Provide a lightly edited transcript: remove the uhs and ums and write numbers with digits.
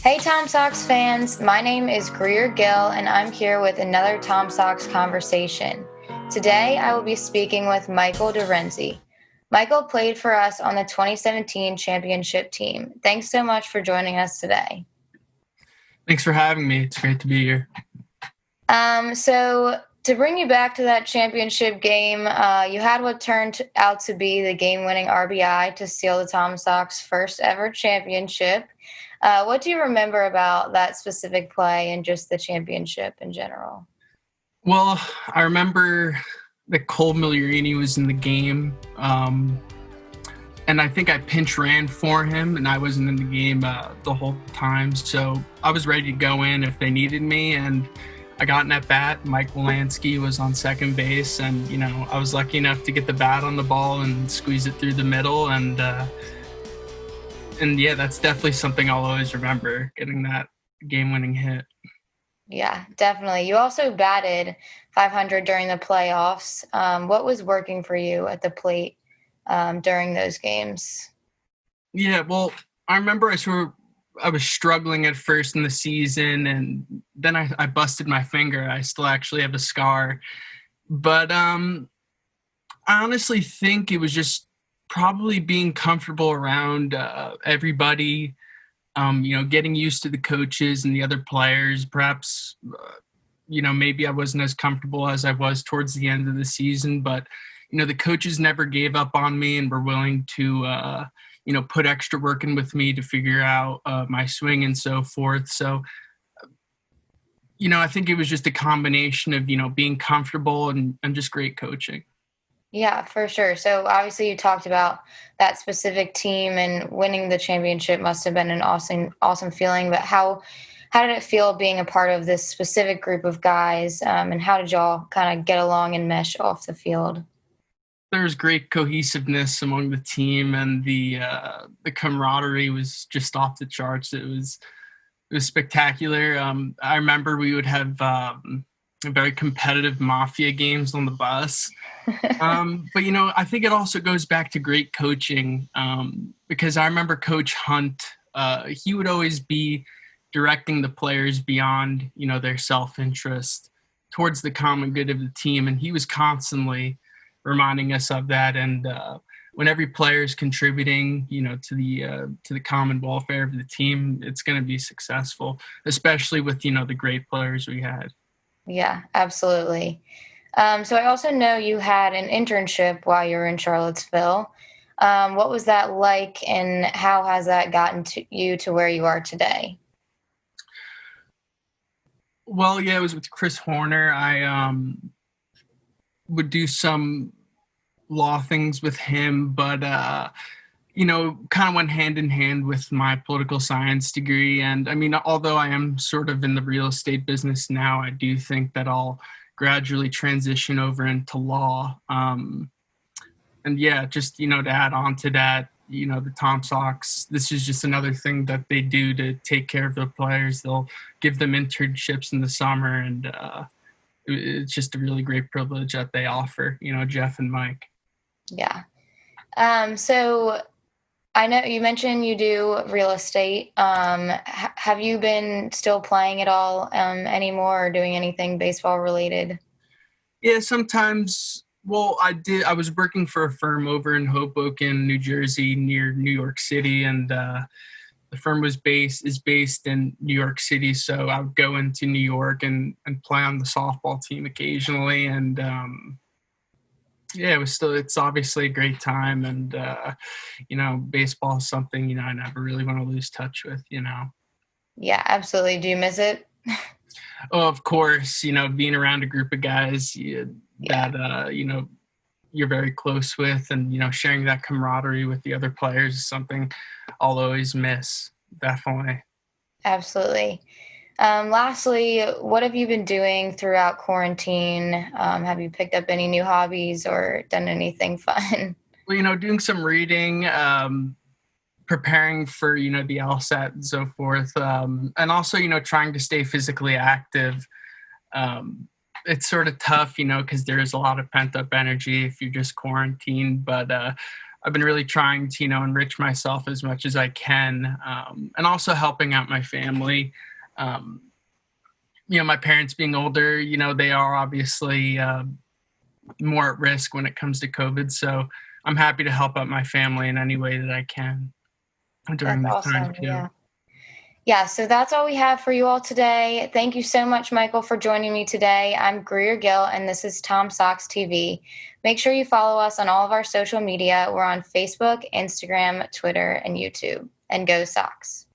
Hey Tom Sox fans, my name is Greer Gill and I'm here with another Tom Sox conversation. Today I will be speaking with Michael DeRenzi. Michael played for us on the 2017 championship team. Thanks so much for joining us today. Thanks for having me. It's great to be here. So to bring you back to that championship game, you had what turned out to be the game-winning RBI to seal the Tom Sox first ever championship. What do you remember about that specific play and just the championship in general? Well, I remember that Cole Migliorini was in the game, and I think I pinch ran for him, and I wasn't in the game the whole time. So I was ready to go in if they needed me, and I got an at-bat. Mike Wolanski was on second base, and, I was lucky enough to get the bat on the ball and squeeze it through the middle, and yeah, that's definitely something I'll always remember, getting that game-winning hit. Yeah, definitely. You also batted 500 during the playoffs. What was working for you at the plate during those games? Yeah, well, I remember I was struggling at first in the season, and then I busted my finger. I still actually have a scar. But I honestly think it was just probably being comfortable around everybody, getting used to the coaches and the other players. Perhaps, maybe I wasn't as comfortable as I was towards the end of the season, but, the coaches never gave up on me and were willing to, put extra work in with me to figure out my swing and so forth. So, I think it was just a combination of, being comfortable and just great coaching. Yeah, for sure. So obviously you talked about that specific team and winning the championship must have been an awesome feeling. But how did it feel being a part of this specific group of guys? And how did y'all kind of get along and mesh off the field? There's great cohesiveness among the team, and the camaraderie was just off the charts. It was spectacular. I remember we would have very competitive mafia games on the bus. But I think it also goes back to great coaching, because I remember Coach Hunt. He would always be directing the players beyond their self-interest towards the common good of the team, and he was constantly reminding us of that. And when every player is contributing to the common welfare of the team, it's going to be successful, especially with the great players we had. Yeah, absolutely. So I also know you had an internship while you were in Charlottesville. What was that like, and how has that gotten you to where you are today? Well, yeah, it was with Chris Horner. I would do some law things with him, but kind of went hand in hand with my political science degree. And I mean, although I am sort of in the real estate business now, I do think that I'll gradually transition over into law. And yeah, just, to add on to that, the Tom Sox, this is just another thing that they do to take care of their players. They'll give them internships in the summer, and it's just a really great privilege that they offer, Jeff and Mike. Yeah. So I know you mentioned you do real estate. Have you been still playing at all anymore, or doing anything baseball related? Yeah, sometimes. Well, I did. I was working for a firm over in Hoboken, New Jersey, near New York City, and the firm is based in New York City. So I would go into New York and play on the softball team occasionally, and yeah, it's obviously a great time, and baseball is something I never really want to lose touch with. Yeah, absolutely. Do you miss it? Oh, of course, being around a group of guys Yeah. that you're very close with, and sharing that camaraderie with the other players is something I'll always miss. Definitely. Absolutely. Lastly, what have you been doing throughout quarantine? Have you picked up any new hobbies or done anything fun? Well, doing some reading, preparing for the LSAT and so forth, and also trying to stay physically active. It's sort of tough, because there is a lot of pent up energy if you're just quarantined, but I've been really trying to, enrich myself as much as I can, and also helping out my family. My parents being older, they are obviously more at risk when it comes to COVID. So I'm happy to help out my family in any way that I can during That's this time awesome. too. Yeah, so that's all we have for you all today. Thank you so much, Michael, for joining me today. I'm Greer Gill, and this is Tom Sox TV. Make sure you follow us on all of our social media. We're on Facebook, Instagram, Twitter, and YouTube. And go Sox.